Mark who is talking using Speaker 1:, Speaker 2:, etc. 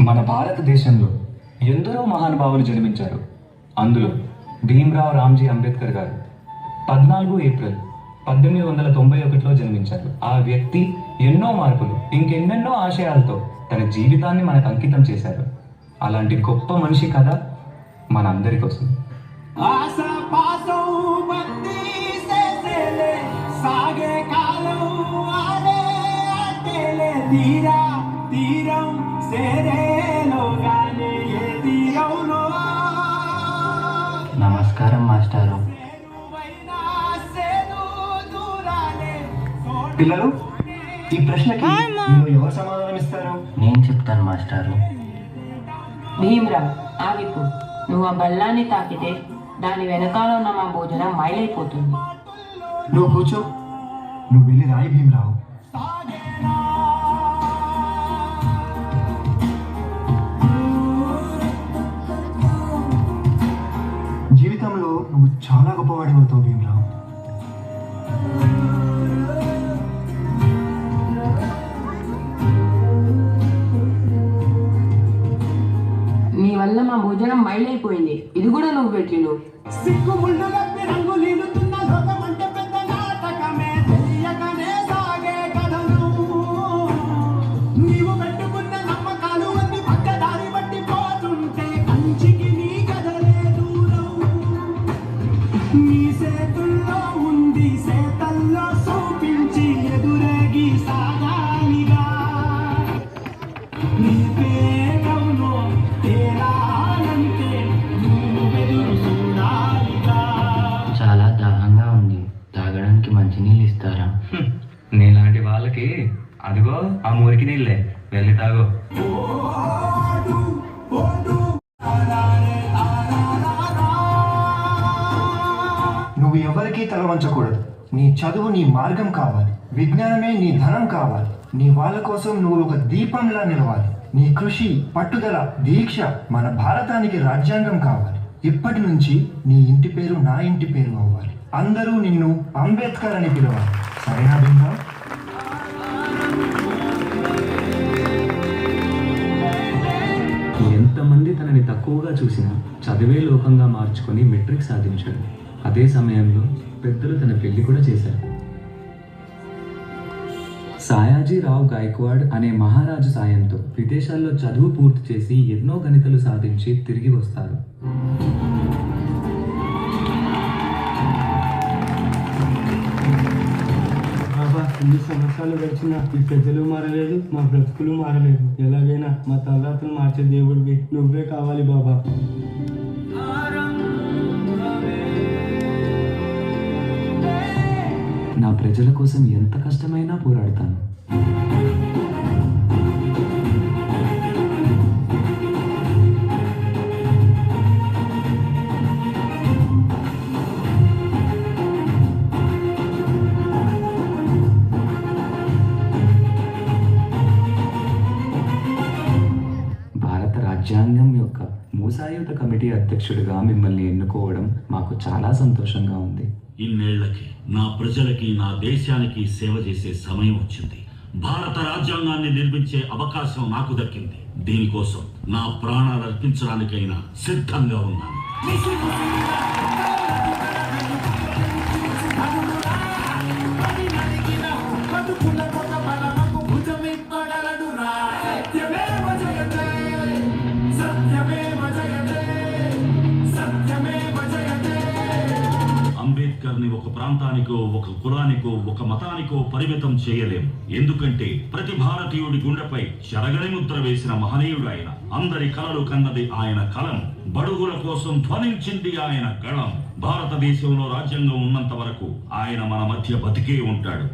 Speaker 1: మన భారతదేశంలో ఎందరో మహానుభావులు జన్మించారు. అందులో భీమ్రావ్ రామ్జీ అంబేద్కర్ గారు 14 ఏప్రిల్ 1891లో జన్మించారు. ఆ వ్యక్తి ఎన్నో మార్పులు, ఇంకెన్నెన్నో ఆశయాలతో తన జీవితాన్ని మనకు అంకితం చేశారు. అలాంటి గొప్ప మనిషి కథ మనందరి కోసం.
Speaker 2: నమస్కారం మాస్టారు.
Speaker 3: పిల్లలు, ఈ ప్రశ్నకి మీరు ఎవరు సమాధానం ఇస్తారు?
Speaker 2: నేను చెప్తాను మాస్టారు.
Speaker 4: భీమ్రావ్, ఆగిపో. నువ్వు ఆ బల్లాన్ని తాకితే దాని వెనకాల ఉన్న మా భోజనం మైలైపోతుంది.
Speaker 3: నువ్వు కూర్చో. నువ్వు వెళ్ళి రాయి భీమరావు. జీవితంలో నువ్వు చాలా గొప్పవాడి అవుతావు భీమరావు.
Speaker 4: నీ వల్ల మా భోజనం మైలైపోయింది. ఇది కూడా నువ్వు పెట్టిను.
Speaker 2: చాలా దాహంగా ఉంది. తాగడానికి మంచినీళ్ళు ఇస్తారా?
Speaker 1: నీలాంటి వాళ్ళకి అదిగో ఆ మురికి నీళ్ళే, వెళ్ళి తాగో.
Speaker 3: నువ్వు ఎవరికీ తల వంచకూడదు. నీ చదువు నీ మార్గం కావాలి. విజ్ఞానమే నీ ధనం కావాలి. నీ వాళ్ళ కోసం నువ్వు ఒక దీపంలా నిలవాలి. నీ కృషి, పట్టుదల, దీక్ష మన భారతానికి రాజ్యాంగం కావాలి. ఇప్పటి నుంచి నీ ఇంటి పేరు నా ఇంటి పేరు అవ్వాలి. అందరూ నిన్ను అంబేద్కర్ అని పిలవాలి. సరేనా భీమరావ్?
Speaker 1: ఎంతమంది తనని తక్కువగా చూసినా చదివే లోకంగా మార్చుకొని మెట్రిక్ సాధించాడు. అదే సమయంలో పెద్దలు తన పెళ్లి కూడా చేశారు. సాయాజీరావు గాయక్వాడ్ అనే మహారాజు సాయంతో విదేశాల్లో చదువు పూర్తి చేసి ఎన్నో గణితలు సాధించి తిరిగి వస్తారు.
Speaker 5: బాబా, ఎన్ని సంవత్సరాలు గడిచినా ఈ పెద్దలు మారలేదు, మా బ్రతుకులు మారలేదు. ఎలాగైనా మా తలరాత్రులు మార్చే దేవుడివి నువ్వే కావాలి బాబా.
Speaker 1: నా ప్రజల కోసం ఎంత కష్టమైనా పోరాడతాను. భారత రాజ్యాంగం యొక్క మూసాయుత కమిటీ అధ్యక్షుడిగా మిమ్మల్ని ఎన్నుకోవడం మాకు చాలా సంతోషంగా ఉంది.
Speaker 6: ఇన్నేళ్లకి నా ప్రజలకి, నా దేశానికి సేవ చేసే సమయం వచ్చింది. భారత రాజ్యాంగాన్ని నిర్మించే అవకాశం నాకు దక్కింది. దీనికోసం నా ప్రాణాలు అర్పించడానికైనా సిద్ధంగా ఉన్నాను. అంబేద్కర్ని ఒక ప్రాంతానికో, ఒక కులానికో, ఒక మతానికో పరిమితం చేయలేము. ఎందుకంటే ప్రతి భారతీయుడి గుండెపై చెరగని ముద్ర వేసిన మహనీయుడు ఆయన. అందరి కలలు కన్నది ఆయన కలం. బడుగుల కోసం ధ్వనించింది ఆయన గళం. భారతదేశంలో రాజ్యాంగం ఉన్నంత వరకు ఆయన మన మధ్య బతికే ఉంటాడు.